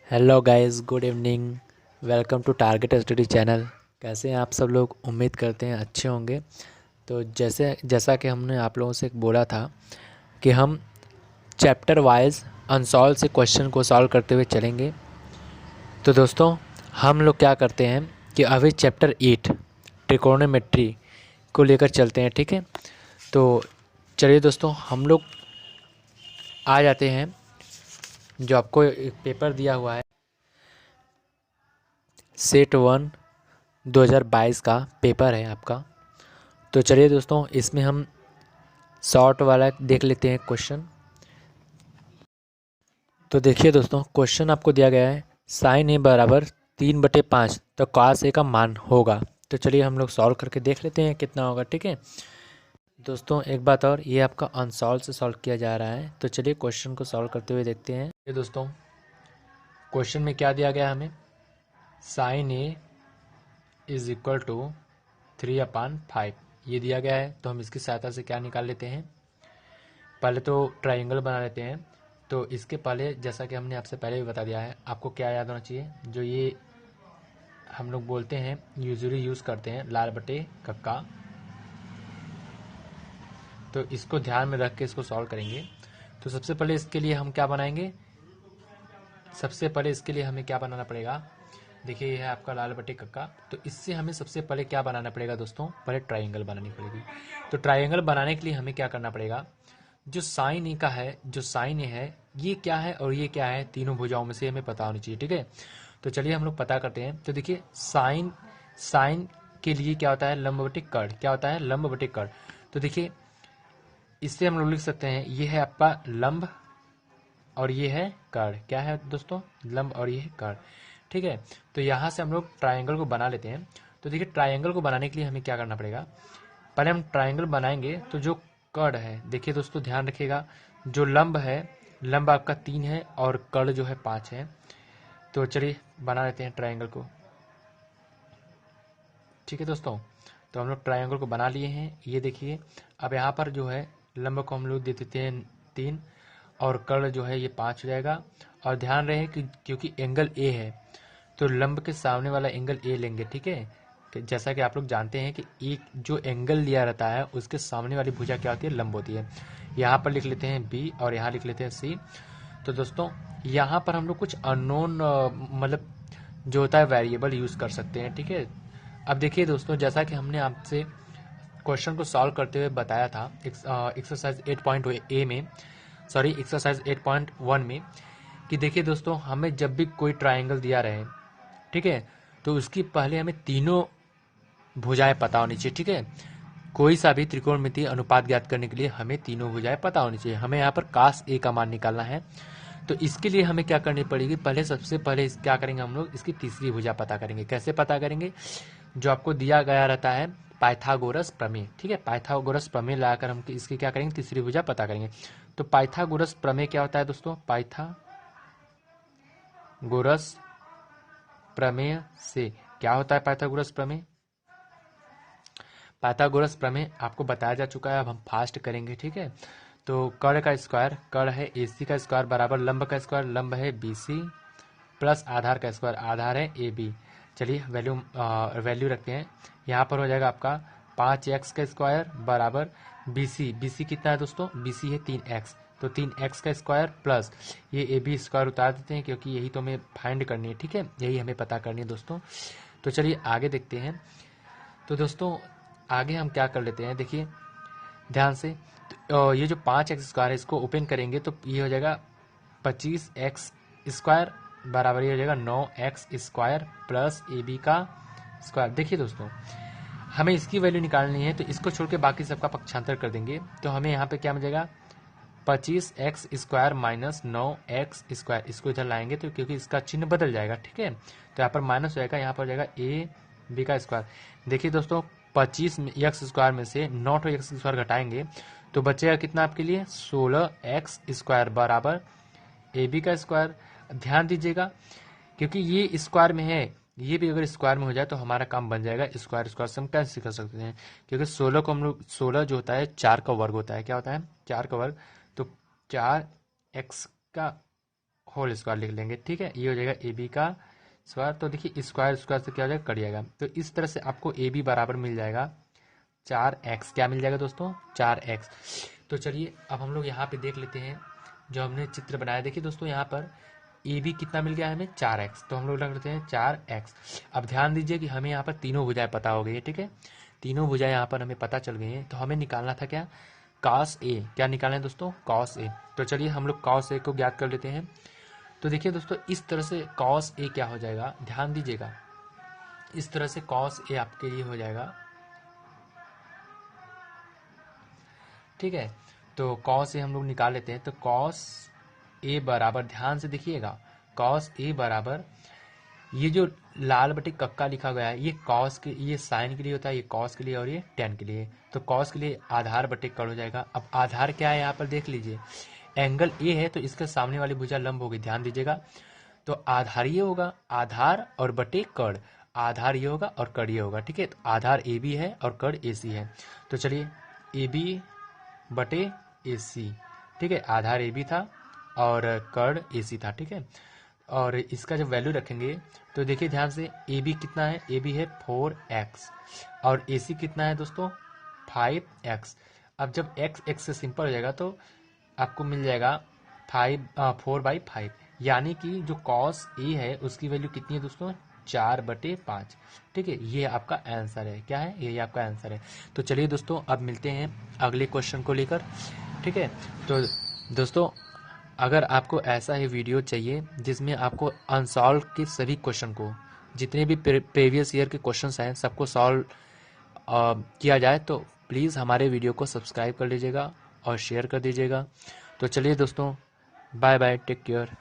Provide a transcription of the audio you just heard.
Hello guys, good evening. Welcome to Target Study channel. कैसे हैं आप सब लोग? उम्मीद करते हैं अच्छे होंगे। तो जैसा कि हमने आप लोगों से बोला था कि हम चैप्टर वाइज अनसॉल्व से क्वेश्चन को सॉल्व करते हुए चलेंगे। तो दोस्तों, हम लोग क्या करते हैं कि अभी चैप्टर 8 ट्रिकोनोमेट्री को लेकर चलते हैं, ठीक है। तो चलिए दोस्तों, हम लोग आ जाते हैं। जो आपको एक पेपर दिया हुआ है, सेट 1 2022 का पेपर है आपका। तो चलिए दोस्तों, इसमें हम शॉर्ट वाला देख लेते हैं क्वेश्चन। तो देखिए दोस्तों, क्वेश्चन आपको दिया गया है साइन ए बराबर 3/5 तो कॉस ए का मान होगा। तो चलिए हम लोग सॉल्व करके देख लेते हैं कितना होगा, ठीक है। दोस्तों एक बात और, ये आपका अनसॉल्व से सॉल्व किया जा रहा है। तो चलिए क्वेश्चन को सॉल्व करते हुए देखते हैं। ये दोस्तों, क्वेश्चन में क्या दिया गया हमें, sine A is equal to 3/5 ये दिया गया है। तो हम इसकी सहायता से क्या निकाल लेते हैं, पहले तो ट्रायंगल बना लेते हैं। तो इसके पहले, जैसा कि हमने आपसे पहले भी बता दिया है, आपको क्या याद होना चाहिए, जो ये हम लोग बोलते हैं यूजुअली यूज़ करते हैं लाल बटे कक्का। तो इसको ध्यान में रख के इसको सॉल्व करेंगे। तो सबसे पहले इसके लिए हम क्या बनाएंगे, सबसे पहले इसके लिए हमें क्या बनाना पड़ेगा। देखिए, यह है आपका लाल बटे कक्का। तो इससे हमें सबसे पहले क्या बनाना पड़ेगा दोस्तों, पहले ट्रायंगल बनानी पड़ेगी। तो ट्रायंगल बनाने के लिए हमें क्या करना पड़ेगा, जो साइन ए का है, जो साइन ए है, ये क्या है और ये क्या है, तीनों भुजाओं में से हमें पता होनी चाहिए, ठीक है। तो चलिए हम लोग पता करते हैं। तो देखिए, साइन साइन के लिए क्या होता है, लंब बटे कर्ण। क्या होता है, लंब बटे कर्ण। तो देखिए, इससे हम लोग लिख सकते हैं, ये है आपका लंब और ये है कर्ण। क्या है दोस्तों, लंब और ये है कर्ण, ठीक है। तो यहाँ से हम लोग ट्रायंगल को बना लेते हैं। तो देखिए, ट्रायंगल को बनाने के लिए हमें क्या करना पड़ेगा, पहले हम ट्रायंगल बनाएंगे। तो जो कर्ण है, देखिए दोस्तों ध्यान रखिएगा, जो लंब है, लंब आपका 3 है और कर्ण जो है 5 है। तो चलिए बना लेते हैं ट्रायंगल को, ठीक है दोस्तों। तो हम लोग ट्रायंगल को बना लिए हैं। ये देखिए, अब यहाँ पर जो है लंब को हम लोग दे देते हैं 3 और कर्ण जो है ये 5 हो जाएगा। और ध्यान रहे कि क्योंकि एंगल ए है, तो लंब के सामने वाला एंगल ए लेंगे, ठीक है। जैसा कि आप लोग जानते हैं कि एक जो एंगल लिया रहता है उसके सामने वाली भुजा क्या होती है, लंब होती है। यहाँ पर लिख लेते हैं बी और यहाँ लिख लेते हैं सी। तो दोस्तों, यहाँ पर हम लोग कुछ अननोन मतलब जो होता है वेरिएबल यूज कर सकते हैं, ठीक है। अब देखिए दोस्तों, जैसा कि हमने आपसे क्वेश्चन को सॉल्व करते हुए बताया था एक्सरसाइज 8.A में, सॉरी एक्सरसाइज 8.1 में, कि देखिए दोस्तों, हमें जब भी कोई ट्रायंगल दिया रहे, ठीक है, तो उसकी पहले हमें तीनों भुजाएं पता होनी चाहिए, ठीक है। कोई सा भी त्रिकोणमितीय अनुपात ज्ञात करने के लिए हमें तीनों भुजाएं पता होनी चाहिए। हमें यहाँ पर कास ए का मान निकालना है। तो इसके लिए हमें क्या करनी पड़ेगी, पहले सबसे पहले क्या करेंगे, हम लोग इसकी तीसरी भुजा पता करेंगे। कैसे पता करेंगे, जो आपको दिया गया रहता है पाइथागोरस प्रमेय, ठीक है। पाइथागोरस प्रमेय लाकर हम इसकी क्या करेंगे, तीसरी भुजा पता करेंगे। तो पाइथागोरस प्रमेय क्या होता है दोस्तों, पाइथागोरस प्रमेय से क्या होता है, पाइथागोरस प्रमेय, पाइथागोरस प्रमेय आपको बताया जा चुका है। अब हम फास्ट करेंगे, ठीक है। तो कर्ण का स्क्वायर, कर्ण है AC का स्क्वायर बराबर लंब का स्क्वायर, लंब है BC प्लस आधार का स्क्वायर, आधार है AB। चलिए वैल्यू रखते हैं। यहाँ पर हो जाएगा आपका 5x का स्क्वायर बराबर BC कितना है दोस्तों, BC है 3x। तो 3x का स्क्वायर प्लस ये AB स्क्वायर उतार देते हैं, क्योंकि यही तो हमें फाइंड करनी है, ठीक है, यही हमें पता करनी है दोस्तों। तो चलिए आगे देखते हैं। तो दोस्तों, आगे हम क्या कर लेते हैं, देखिए ध्यान से। तो ये जो 5x² है, इसको ओपन करेंगे तो ये हो जाएगा 25x² बराबर ये हो जाएगा 9x² प्लस AB का स्क्वायर। देखिए दोस्तों, हमें इसकी वैल्यू निकालनी है, तो इसको छोड़ के बाकी सबका पक्षांतर कर देंगे। तो हमें यहाँ पे क्या मिल जाएगा, 25x² माइनस 9x²। इसको इधर लाएंगे तो क्योंकि इसका चिन्ह बदल जाएगा, ठीक है। तो यहाँ पर माइनस हो जाएगा, यहाँ पर हो जाएगा AB का स्क्वायर। देखिए दोस्तों, 25x² में से 9x² घटाएंगे तो बचेगा कितना आपके लिए, 16x² बराबर AB का स्क्वायर। ध्यान दीजिएगा, क्योंकि ये स्क्वायर में है, ये भी अगर स्क्वायर में हो जाए तो हमारा काम बन जाएगा। स्क्वायर स्क्वायर से हम कैंसिल कर सकते हैं, क्योंकि 16 को हम लोग, 16 जो होता है 4 का वर्ग होता है। क्या होता है, 4 का वर्ग। तो 4x का होल स्क्वायर लिख लेंगे। ठीक है, ये हो जाएगा ए बी का स्क्वायर। तो देखिए स्क्वायर स्क्वायर से क्या हो जाएगा, कट जाएगा। तो इस तरह से आपको ए बी बराबर मिल जाएगा 4x। क्या मिल जाएगा दोस्तों, 4x। तो चलिए अब हम लोग यहाँ पे देख लेते हैं जो हमने चित्र बनाया। देखिए दोस्तों यहाँ पर ए बी कितना मिल गया हमें, 4x। तो हम लोग रख लेते हैं 4x। अब ध्यान दीजिए कि हमें यहाँ पर तीनों भुजाएं पता हो गई है। ठीक है, तीनों भुजाएं यहाँ पर हमें पता चल गई हैं। तो हमें निकालना था क्या, cos a। क्या निकालना है दोस्तों, cos a। तो चलिए हम लोग cos a को ज्ञात कर लेते हैं। तो देखिए दोस्तों इस तरह से cos a क्या हो जाएगा, ध्यान दीजिएगा, इस तरह से cos a आपके लिए हो जाएगा। ठीक है, तो cos a हम लोग निकाल लेते हैं। तो cos a बराबर, ध्यान से देखिएगा, cos a बराबर ये जो लाल बटे कक्का लिखा गया है, ये कॉस के, ये साइन के लिए होता है, ये कॉस के लिए और ये टेन के लिए। तो कॉस के लिए आधार बटे कड़ हो जाएगा। अब आधार क्या है यहाँ पर देख लीजिए, एंगल ए है तो इसके सामने वाली भुजा लंब होगी, ध्यान दीजिएगा। तो आधार ये होगा, आधार और बटे कड़, आधार ये होगा और कड़ ये होगा। ठीक है, तो आधार ए बी है और कड़ ए सी है। तो चलिए ए बी बटे ए सी। ठीक है, आधार ए बी था और कड़ ए सी था। ठीक है, और इसका जब वैल्यू रखेंगे तो देखिए ध्यान से, ए बी कितना है, ए बी है 4x और ए सी कितना है दोस्तों 5x। अब जब x से सिंपल हो जाएगा तो आपको मिल जाएगा 4/5, यानी कि जो cos a है उसकी वैल्यू कितनी है दोस्तों, 4/5। ठीक है, ये आपका आंसर है। क्या है, ये आपका आंसर है। तो चलिए दोस्तों अब मिलते हैं अगले क्वेश्चन को लेकर। ठीक है, तो दोस्तों अगर आपको ऐसा ही वीडियो चाहिए जिसमें आपको अनसॉल्व के सभी क्वेश्चन को, जितने भी प्रीवियस ईयर के क्वेश्चंस हैं सबको सॉल्व किया जाए, तो प्लीज़ हमारे वीडियो को सब्सक्राइब कर लीजिएगा और शेयर कर दीजिएगा। तो चलिए दोस्तों, बाय बाय, टेक केयर।